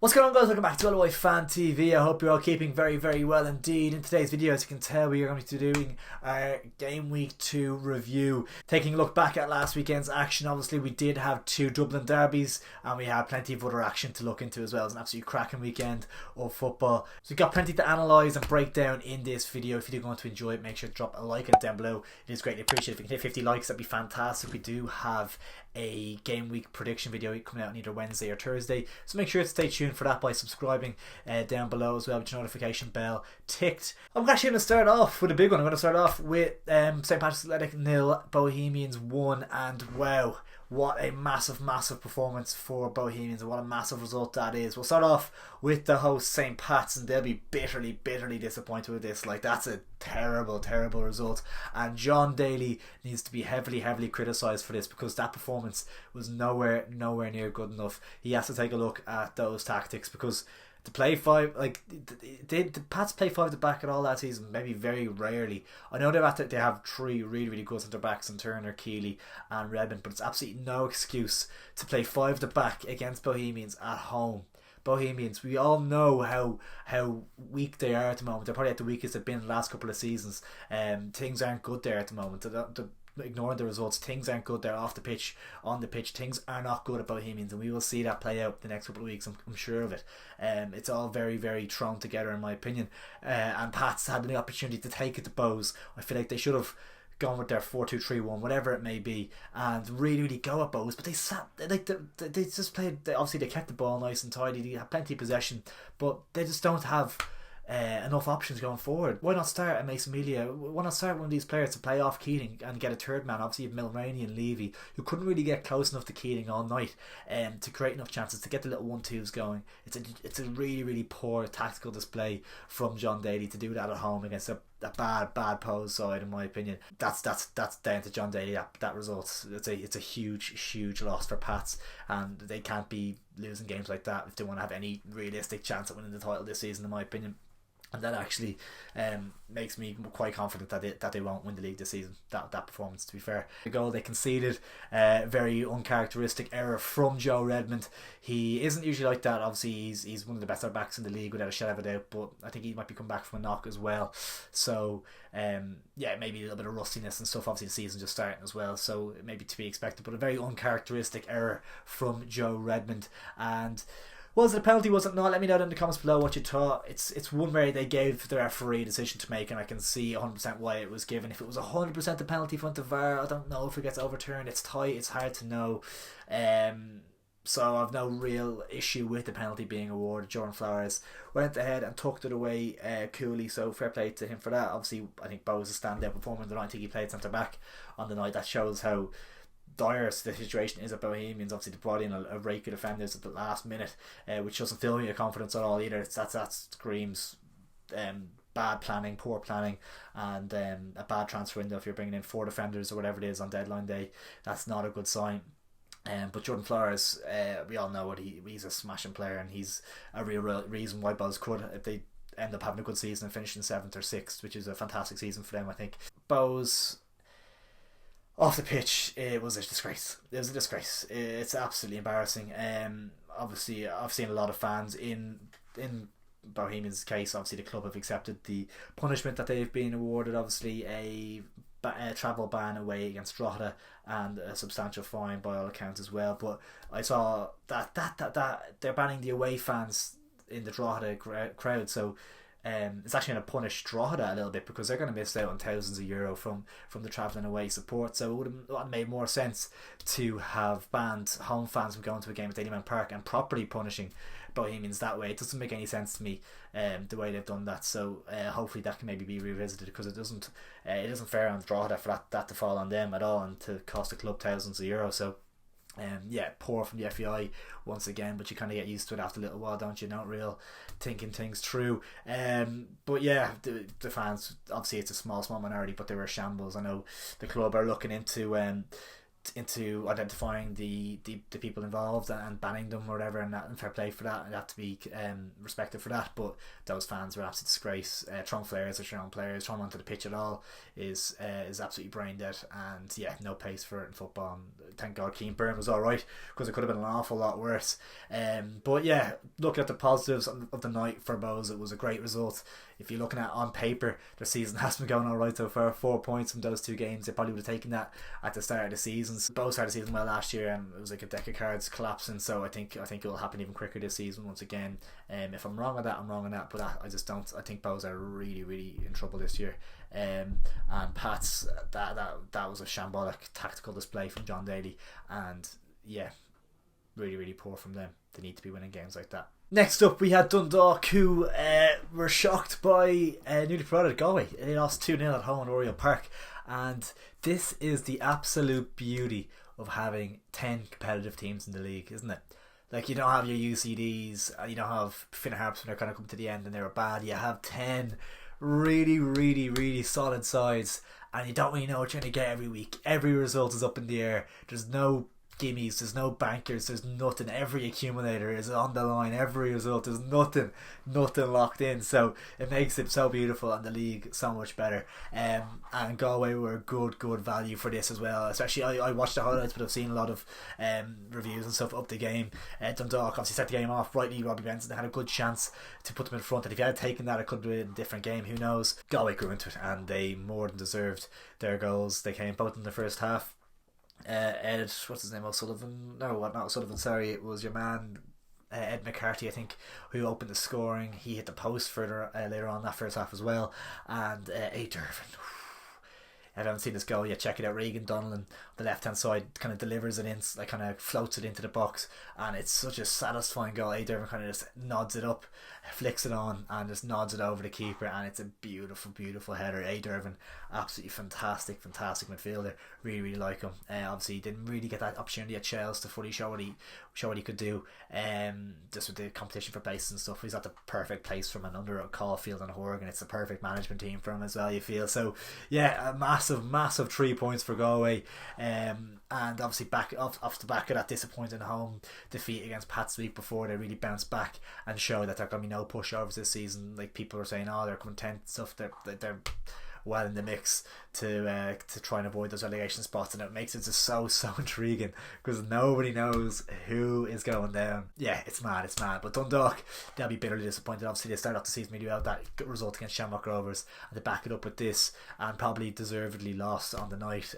What's going on, guys? Welcome back to LOI Fan TV. I hope you're all keeping very, very well indeed. In today's video, as you can tell, we are going to be doing our Game Week 2 review. Taking a look back at last weekend's action. Obviously, we did have two Dublin derbies and we had plenty of other action to look into as well. It was an absolutely cracking weekend of football. So we've got plenty to analyse and break down in this video. If you do want to enjoy it, make sure to drop a like down below. It is greatly appreciated. If we can hit 50 likes, that'd be fantastic. We do have a Game Week prediction video coming out on either Wednesday or Thursday, so make sure to stay tuned for that by subscribing down below as well with your notification bell ticked. I'm actually going to start off with a big one. I'm going to start off with St. Patrick's Athletic 0, Bohemians 1, and wow, what a massive performance for Bohemians and what a massive result that is. We'll start off with the host St. Pat's, and they'll be bitterly disappointed with this. Like, that's a terrible result, and John Daly needs to be heavily criticised for this, because that performance was nowhere near good enough. He has to take a look at those tactics, because to play five, like, did the Pats play five at the back at all that season? Maybe very rarely. I know they have three really good centre backs in Turner, Keeley and Redmond, but it's absolutely no excuse to play five at the back against Bohemians at home. Bohemians, we all know how weak they are at the moment. They're probably at the weakest they've been in the last couple of seasons. Things aren't good there at the moment. Ignoring the results, things aren't good there off the pitch. On the pitch, things are not good at Bohemians, and we will see that play out the next couple of weeks. I'm sure of it. It's all very thrown together, in my opinion. And Pats had the opportunity to take it to Bows. I feel like they should have gone with their 4-2-3-1, whatever it may be, and really go at Bows. But they sat, like, they just played. Obviously, they kept the ball nice and tidy. They had plenty of possession, but they just don't have enough options going forward. Why not start a Mason Melia? Why not start one of these players to play off Keating and get a third man? Obviously, you have Mulroney and Levy, who couldn't really get close enough to Keating all night to create enough chances to get the little 1-2s going. It's a really poor tactical display from John Daly to do that at home against a bad Pose side, in my opinion. That's down to John Daly. That result. It's a huge loss for Pats, and they can't be losing games like that if they want to have any realistic chance at winning the title this season, in my opinion. And that actually makes me quite confident that they won't win the league this season. That performance, to be fair. The goal they conceded, very uncharacteristic error from Joe Redmond. He isn't usually like that. Obviously, he's one of the best backs in the league without a shadow of a doubt. But I think he might be coming back from a knock as well. So yeah, maybe a little bit of rustiness and stuff. Obviously, the season just starting as well, so maybe to be expected. But a very uncharacteristic error from Joe Redmond. And was it a penalty? Was it not? Let me know in the comments below what you thought. It's one where they gave the referee a decision to make, and I can see 100% why it was given. If it was 100% a penalty front of VAR, I don't know if it gets overturned. It's tight. It's hard to know. So I've no real issue with the penalty being awarded. Jordan Flowers went ahead and tucked it away coolly, so fair play to him for that. Obviously, I think Bo was a standout performer on the night. I think he played centre back on the night. That shows how dire the situation is at Bohemians. Obviously, they brought in a rake of defenders at the last minute, which doesn't fill me with confidence at all either. That screams bad planning, poor planning, and a bad transfer window. If you're bringing in 4 defenders or whatever it is on deadline day, that's not a good sign. But Jordan Flowers, we all know what he's a smashing player, and he's a real reason why Buzz could, if they end up having a good season and finishing 7th or 6th, which is a fantastic season for them, I think. Bowes off the pitch, it was a disgrace. It's absolutely embarrassing. Obviously, I've seen a lot of fans in Bohemians' case. Obviously, the club have accepted the punishment that they've been awarded. Obviously, a travel ban away against Drogheda and a substantial fine by all accounts as well. But I saw that they're banning the away fans in the Drogheda crowd, so it's actually going to punish Drogheda a little bit, because they're going to miss out on thousands of euro from the travelling away support. So it would have made more sense to have banned home fans from going to a game at Dalymount Park and properly punishing Bohemians that way. It doesn't make any sense to me, the way they've done that. So hopefully that can maybe be revisited, because it isn't fair on Drogheda for that to fall on them at all and to cost the club thousands of euro. So yeah, poor from the FEI once again, but you kind of get used to it after a little while, don't you? Not real thinking things through. But yeah, the fans, obviously it's a small minority, but they were shambles. I know the club are looking into into identifying the people involved and banning them or whatever, and fair play for that, and have to be respected for that. But those fans are absolute disgrace. Throwing flares at your own players, throwing onto the pitch at all is absolutely brain dead, and yeah, no pace for it in football. And thank God Keane Byrne was alright, because it could have been an awful lot worse. But yeah, looking at the positives of the night for Bows, it was a great result. If you're looking at on paper, their season has been going alright so far. 4 points from those 2 games. They probably would have taken that at the start of the season. Both started the season well last year, and it was like a deck of cards collapsing. So I think it will happen even quicker this season once again. If I'm wrong on that, I'm wrong on that. But I just don't. I think Bows are really, really in trouble this year. And Pats, that was a shambolic tactical display from John Daly, and yeah, really, really poor from them. They need to be winning games like that. Next up, we had Dundalk, who were shocked by newly promoted Galway. They lost 2-0 at home at Oriel Park, and this is the absolute beauty of having 10 competitive teams in the league, isn't it? Like, you don't have your UCDs, you don't have Finn Harps when they're kind of coming to the end and they were bad. You have 10 really, really, really solid sides, and you don't really know what you're going to get every week. Every result is up in the air. There's no gimmies, there's no bankers, there's nothing. Every accumulator is on the line. Every result, there's nothing locked in. So it makes it so beautiful, and the league so much better. And Galway were good value for this as well. Especially I watched the highlights, but I've seen a lot of reviews and stuff up the game. Dundalk obviously set the game off rightly. Robbie Benson had a good chance to put them in front, and if he had taken that, it could have been a different game. Who knows? Galway grew into it, and they more than deserved their goals. They came both in the first half. Ed, what's his name, O'Sullivan? No, not O'Sullivan, sorry, it was your man Ed McCarthy, I think, who opened the scoring. He hit the post further later on that first half as well. And A. Dervin, if I haven't seen this goal yet, check it out. Regan Donnellan on the left hand side kind of delivers it in, like kind of floats it into the box, and it's such a satisfying goal. A. Dervin kind of just nods it up, flicks it on, and just nods it over the keeper, and it's a beautiful header. A. Dervin, absolutely fantastic midfielder. Really like him. Obviously he didn't really get that opportunity at Chelsea to fully show what he could do. Just with the competition for places and stuff, he's at the perfect place from an under Caulfield and Horgan. It's the perfect management team for him as well, you feel. So yeah, a massive 3 points for Galway. And obviously back off the back of that disappointing home defeat against Pats the week before, they really bounced back and showed that there are going to be no pushovers this season. Like, people are saying, oh, they're coming 10th stuff, they're well in the mix to try and avoid those relegation spots, and it makes it just so intriguing, because nobody knows who is going down. Yeah, it's mad. But Dundalk, they'll be bitterly disappointed. Obviously they started off the season really well, that result against Shamrock Rovers, and they back it up with this, and probably deservedly lost on the night.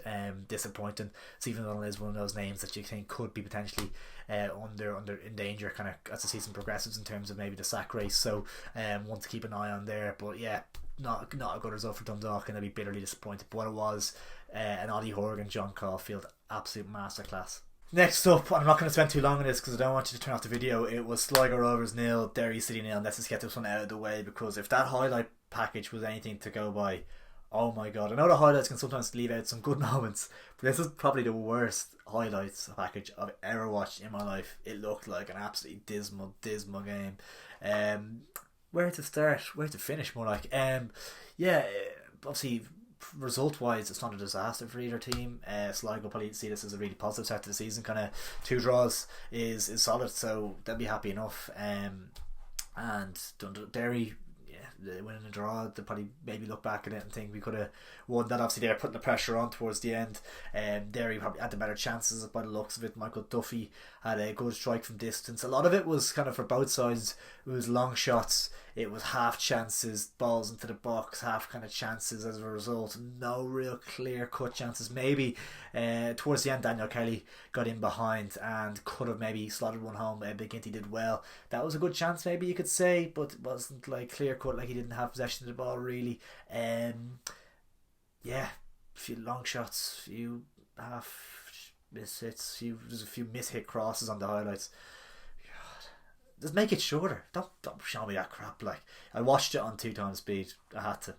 Disappointing. Stephen O'Donnell is one of those names that you think could be potentially under in danger kind of as the season progresses in terms of maybe the sack race, so one to keep an eye on there. But yeah, not a good result for Dundalk, and they'll be bitterly disappointed. But what it was, an Ollie Horgan, John Caulfield, absolute masterclass. Next up, I'm not going to spend too long on this because I don't want you to turn off the video. It was Sligo Rovers 0, Derry City 0. Let's just get this one out of the way, because if that highlight package was anything to go by, oh my god. I know the highlights can sometimes leave out some good moments, but this is probably the worst highlights package I've ever watched in my life. It looked like an absolutely dismal game. Where to start, where to finish, more like. Yeah, obviously result wise it's not a disaster for either team. Sligo probably see this as a really positive start to the season. Kind of 2 draws is solid, so they'll be happy enough. And Derry, yeah, winning a draw, they probably maybe look back at it and think we could have won that. Obviously they're putting the pressure on towards the end. Derry probably had the better chances by the looks of it. Michael Duffy had a good strike from distance. A lot of it was kind of for both sides. It was long shots, it was half chances, balls into the box, half kind of chances as a result. No real clear cut chances. Maybe towards the end Daniel Kelly got in behind and could have maybe slotted one home. McGinty did well. That was a good chance, maybe you could say, but it wasn't like clear cut, like he didn't have possession of the ball really. Yeah, a few long shots, a few half miss hits, there's a few miss-hit crosses on the highlights. God, just make it shorter. Don't show me that crap. Like, I watched it on 2 times speed. I had to.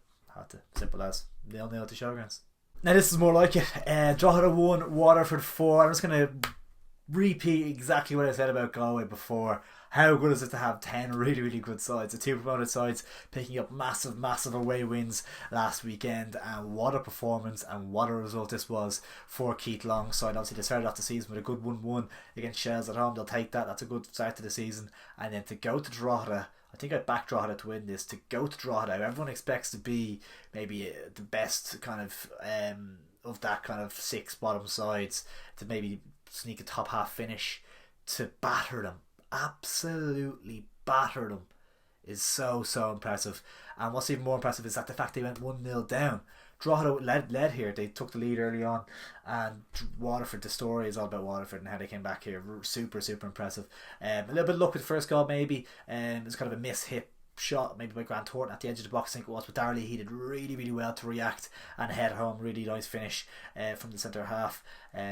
Simple as 0-0 at the Showgrounds. Now this is more like it. Drogheda 1, Waterford 4. I'm just gonna repeat exactly what I said about Galway before. How good is it to have 10 really, really good sides? The two promoted sides picking up massive, massive away wins last weekend. And what a performance and what a result this was for Keith Long's side. Obviously, they started off the season with a good 1-1 against Shells at home. They'll take that. That's a good start to the season. And then to go to Drogheda, I think I backed Drogheda to win this. To go to Drogheda, everyone expects to be maybe the best kind of that kind of 6 bottom sides, to maybe sneak a top half finish. To batter them, absolutely batter them, is so impressive. And what's even more impressive is that the fact they went 1-0 down. Drogheda led here. They took the lead early on, and Waterford, the story is all about Waterford and how they came back here. Super impressive. A little bit of luck with the first goal maybe. It was kind of a mishit shot maybe by Grant Thornton at the edge of the box, I think it was, but Darley, he did really well to react and head home. Really nice finish from the centre half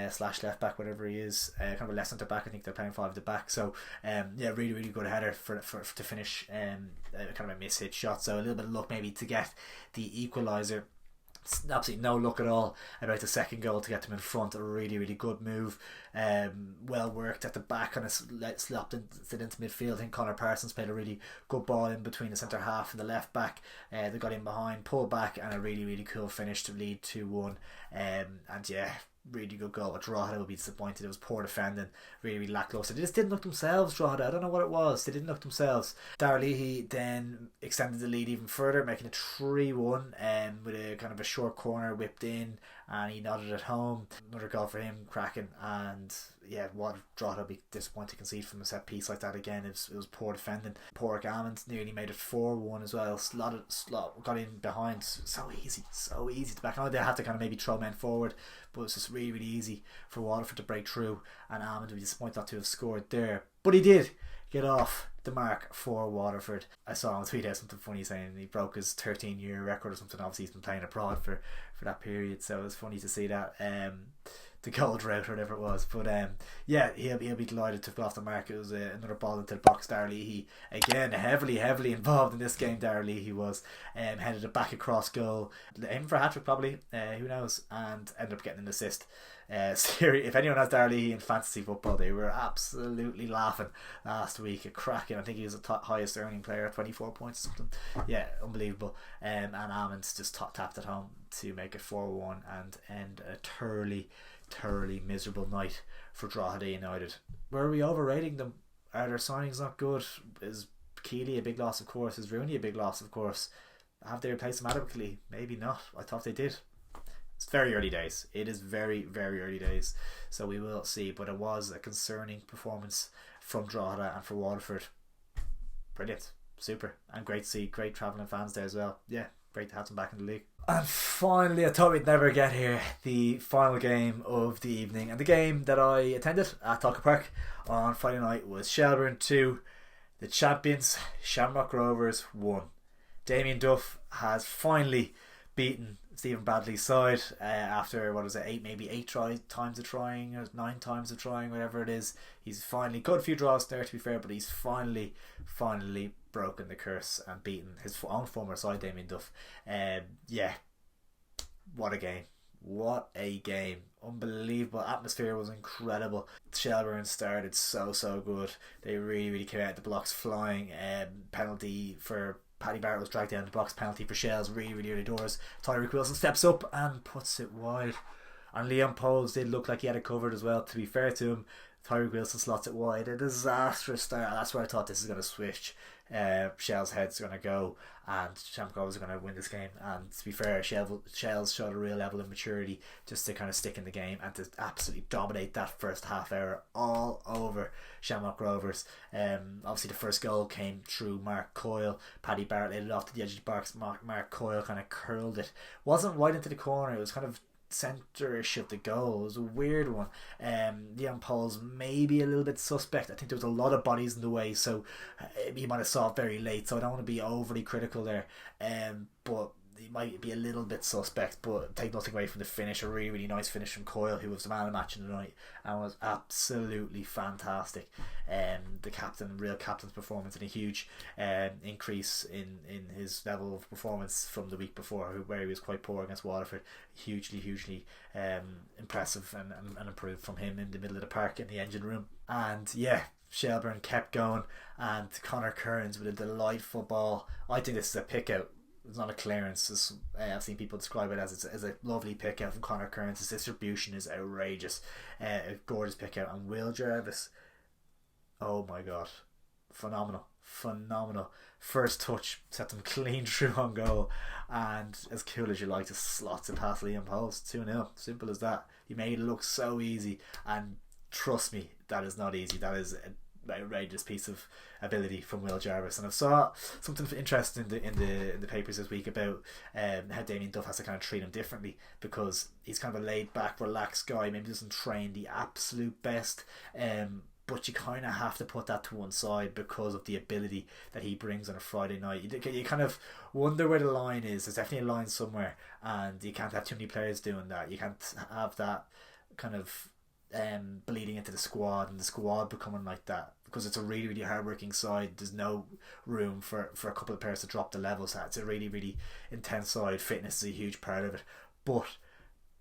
slash left back, whatever he is, kind of a left centre back. I think they're playing 5 at the back, so yeah, really good header for to finish, kind of a mishit shot. So a little bit of luck maybe to get the equaliser. Absolutely no luck at all about the second goal to get them in front. A really good move, well worked at the back, kind of slapped into midfield. I think Conor Parsons played a really good ball in between the centre half and the left back. They got in behind, pulled back, and a really cool finish to lead 2-1. And yeah, really good goal. But Drogheda will be disappointed. It was poor defending, really lacklustre. They just didn't look themselves, Drogheda. I don't know what it was. They didn't look themselves. Darleahy then extended the lead even further, making it 3-1, with a kind of a short corner whipped in, and he nodded it home. Another goal for him, cracking. And yeah, what Drogheda will be disappointed to concede from a set piece like that again. It was poor defending. Poor Gammons nearly made it 4-1 as well. Slot got in behind. So easy to back. I know they had to kind of maybe throw men forward, but it was just really easy for Waterford to break through, and Almond would be disappointed not to have scored there. But he did get off the mark for Waterford. I saw him tweet out something funny saying he broke his 13-year record or something. Obviously he's been playing abroad for that period, so it was funny to see that. The goal drought or whatever it was, but yeah, he'll be delighted to go off the mark. It was another ball into the box. Darleahy again heavily involved in this game. Darleahy was headed it back across goal, aiming for a hat-trick probably, who knows, and ended up getting an assist. If anyone has Darleahy in fantasy football, they were absolutely laughing last week. A cracking, I think he was the highest earning player, 24 points or something. Yeah, unbelievable. And Almonds just tapped it home to make it 4-1 and end a thoroughly miserable night for Drogheda United. Were we overrating them? Are their signings not good? Is Keeley a big loss? Of course. Is Rooney a big loss? Of course. Have they replaced them adequately? Maybe not. I thought they did. It's very early days. It is very early days, so we will see. But it was a concerning performance from Drogheda and for Waterford. Brilliant, super, and great to see. Great travelling fans there as well. Yeah, great to have them back in the league. And finally, I thought we'd never get here, the final game of the evening, and the game that I attended at Talca Park on Friday night was Shelbourne 2, the champions Shamrock Rovers 1. Damien Duff has finally beaten Stephen Bradley's side after, what is it, 8 times of trying, or 9 times of trying, whatever it is. He's finally got a few draws there, to be fair, but he's finally broken the curse and beaten his own former side, Damien Duff. Yeah, what a game. Unbelievable. Atmosphere was incredible. Shelbourne started so good. They really came out the blocks flying. Penalty for Paddy Barrett was dragged down the box. Penalty for Shells really early doors. Tyreek Wilson steps up and puts it wide, and Liam Poles did look like he had it covered as well. To be fair to him, Tyreek Wilson slots it wide. A disastrous start. That's where I thought this is going to switch. Shell's head's going to go, and Shamrock Rovers are going to win this game. And to be fair, Shells showed a real level of maturity just to kind of stick in the game and to absolutely dominate that first half hour all over Shamrock Rovers. Obviously the first goal came through Mark Coyle. Paddy Barrett laid it off to the edge of the box. Mark Coyle kind of curled it. Wasn't right into the corner. It was kind of centre-ish of the goal. It was a weird one. Liam Poles maybe a little bit suspect. I think there was a lot of bodies in the way, so he might have saw it very late, so I don't want to be overly critical there. But he might be a little bit suspect, but take nothing away from the finish. A really, really nice finish from Coyle, who was the man of the match in the night and was absolutely fantastic. The real captain's performance, and a huge increase in his level of performance from the week before, where he was quite poor against Waterford. Hugely impressive and improved from him in the middle of the park in the engine room. And yeah, Shelbourne kept going, and Conor Kearns with a delightful ball. I think this is a pick out. It's not a clearance. I've seen people describe it as a lovely pick out from Conor Kearns. His distribution is outrageous. A gorgeous pick out. And Will Jarvis, oh my god, phenomenal. First touch set them clean through on goal, and as cool as you like, just slots it past Liam Post. 2-0, simple as that. He made it look so easy, and trust me, that is not easy. That is an outrageous piece of ability from Will Jarvis. And I saw something interesting in the papers this week about how Damien Duff has to kind of treat him differently, because he's kind of a laid back, relaxed guy, maybe doesn't train the absolute best, but you kind of have to put that to one side because of the ability that he brings on a Friday night. You kind of wonder where the line is. There's definitely a line somewhere, and you can't have too many players doing that. You can't have that kind of bleeding into the squad, and the squad becoming like that, because it's a really, really hard-working side. There's no room for a couple of players to drop the level, so it's a really, really intense side. Fitness is a huge part of it, but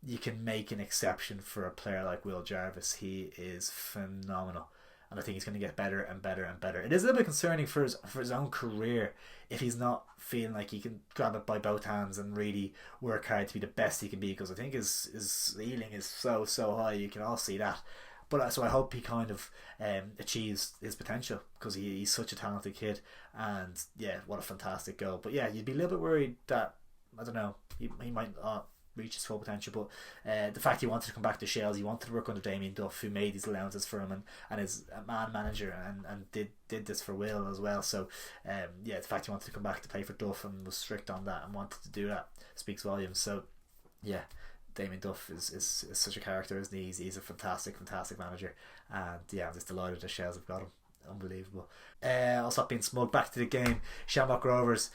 you can make an exception for a player like Will Jarvis. He is phenomenal, and I think he's going to get better and better and better. It is a little bit concerning for his own career if he's not feeling like he can grab it by both hands and really work hard to be the best he can be, because I think his ceiling is so high. You can all see that. But so I hope he kind of achieves his potential, because he's such a talented kid. And yeah, what a fantastic goal. But yeah, you'd be a little bit worried that, I don't know, he might not reach his full potential, but the fact he wanted to come back to Shels, he wanted to work under Damien Duff, who made these allowances for him and is a man manager and did this for Will as well. So yeah, the fact he wanted to come back to play for Duff and was strict on that and wanted to do that speaks volumes. So yeah, Damien Duff is such a character, isn't he? He's a fantastic manager, and yeah, I'm just delighted that Shels have got him. Unbelievable. I'll stop being smug. Back to the game. Shamrock Rovers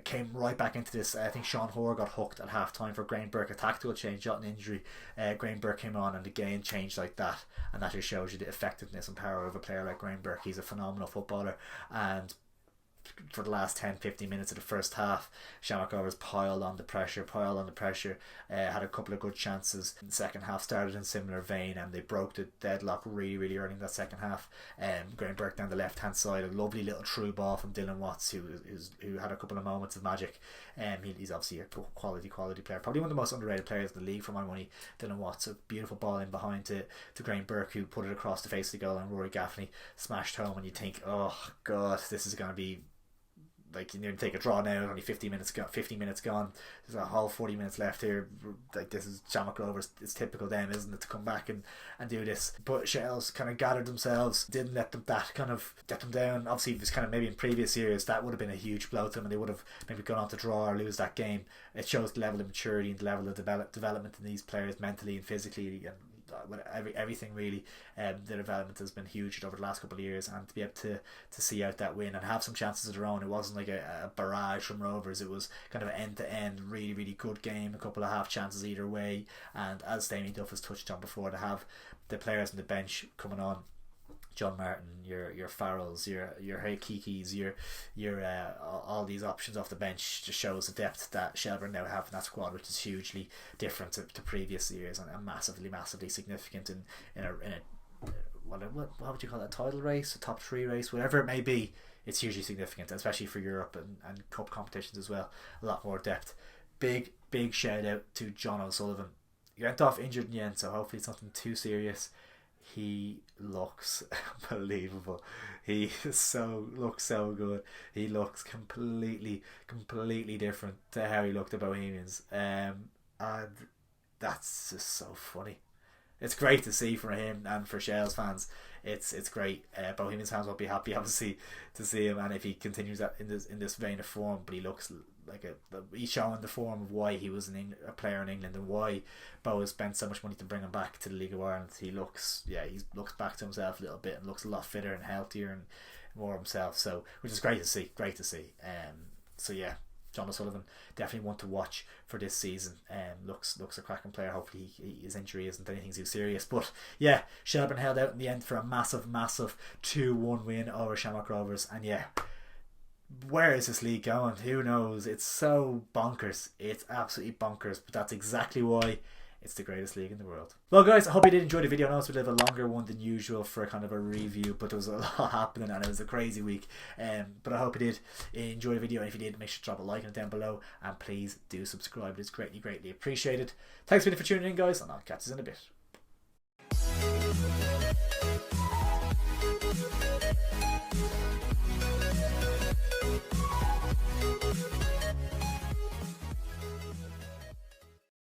came right back into this. I think Sean Hoare got hooked at half time for Graham Burke. A tactical change, got an injury. Graham Burke came on, and the game changed like that, and that just shows you the effectiveness and power of a player like Graham Burke. He's a phenomenal footballer, and for the last 10-15 minutes of the first half, Shamrock Rovers piled on the pressure, had a couple of good chances. The second half started in similar vein, and they broke the deadlock really early in that second half. Graham Burke down the left hand side, a lovely little through ball from Dylan Watts, who had a couple of moments of magic. He's obviously a quality player, probably one of the most underrated players in the league for my money. Dylan Watts, a beautiful ball in behind to Graham Burke, who put it across the face of the goal, and Rory Gaffney smashed home. And you think, oh god, this is going to be like, you take a draw now, only 50 minutes gone, there's a whole 40 minutes left here. Like, this is Shamrock Rovers. It's typical them, isn't it, to come back and do this. But Shells kind of gathered themselves, didn't let them get them down. Obviously it was kind of, maybe in previous years that would have been a huge blow to them, and they would have maybe gone on to draw or lose that game. It shows the level of maturity and the level of development in these players, mentally and physically, and everything really. The development has been huge over the last couple of years, and to be able to see out that win and have some chances of their own. It wasn't like a barrage from Rovers. It was kind of an end to end really good game, a couple of half chances either way. And as Damien Duff has touched on before, to have the players on the bench coming on, John Martin, your Farrells, your Kikis, your all these options off the bench, just shows the depth that Shelbourne now have in that squad, which is hugely different to previous years, and massively significant in a what would you call it, a title race, a top 3 race, whatever it may be. It's hugely significant, especially for Europe and cup competitions as well. A lot more depth. Big shout out to John O'Sullivan. He went off injured in the end, so hopefully it's nothing too serious. He looks unbelievable. He looks so good. He looks completely different to how he looked at Bohemians, and that's just so funny. It's great to see for him and for Shells fans. It's great. Bohemians fans won't be happy, obviously, to see him, and if he continues that in this vein of form. But he looks like he's showing the form of why he was a player in England, and why Bo has spent so much money to bring him back to the League of Ireland. He looks back to himself a little bit and looks a lot fitter and healthier and more himself. So, which is great to see. So yeah, John O'Sullivan, definitely one to watch for this season. Looks a cracking player. Hopefully his injury isn't anything too serious. But yeah, Shelburne held out in the end for a massive 2-1 win over Shamrock Rovers. And yeah, where is this league going? Who knows? It's so bonkers. It's absolutely bonkers. But that's exactly why it's the greatest league in the world. Well guys, I hope you did enjoy the video. I know it's a bit of a longer one than usual for a kind of a review, but there was a lot happening and it was a crazy week. But I hope you did enjoy the video, and if you did, make sure to drop a like on it down below, and please do subscribe. It's greatly appreciated. Thanks for tuning in guys, and I'll catch you in a bit.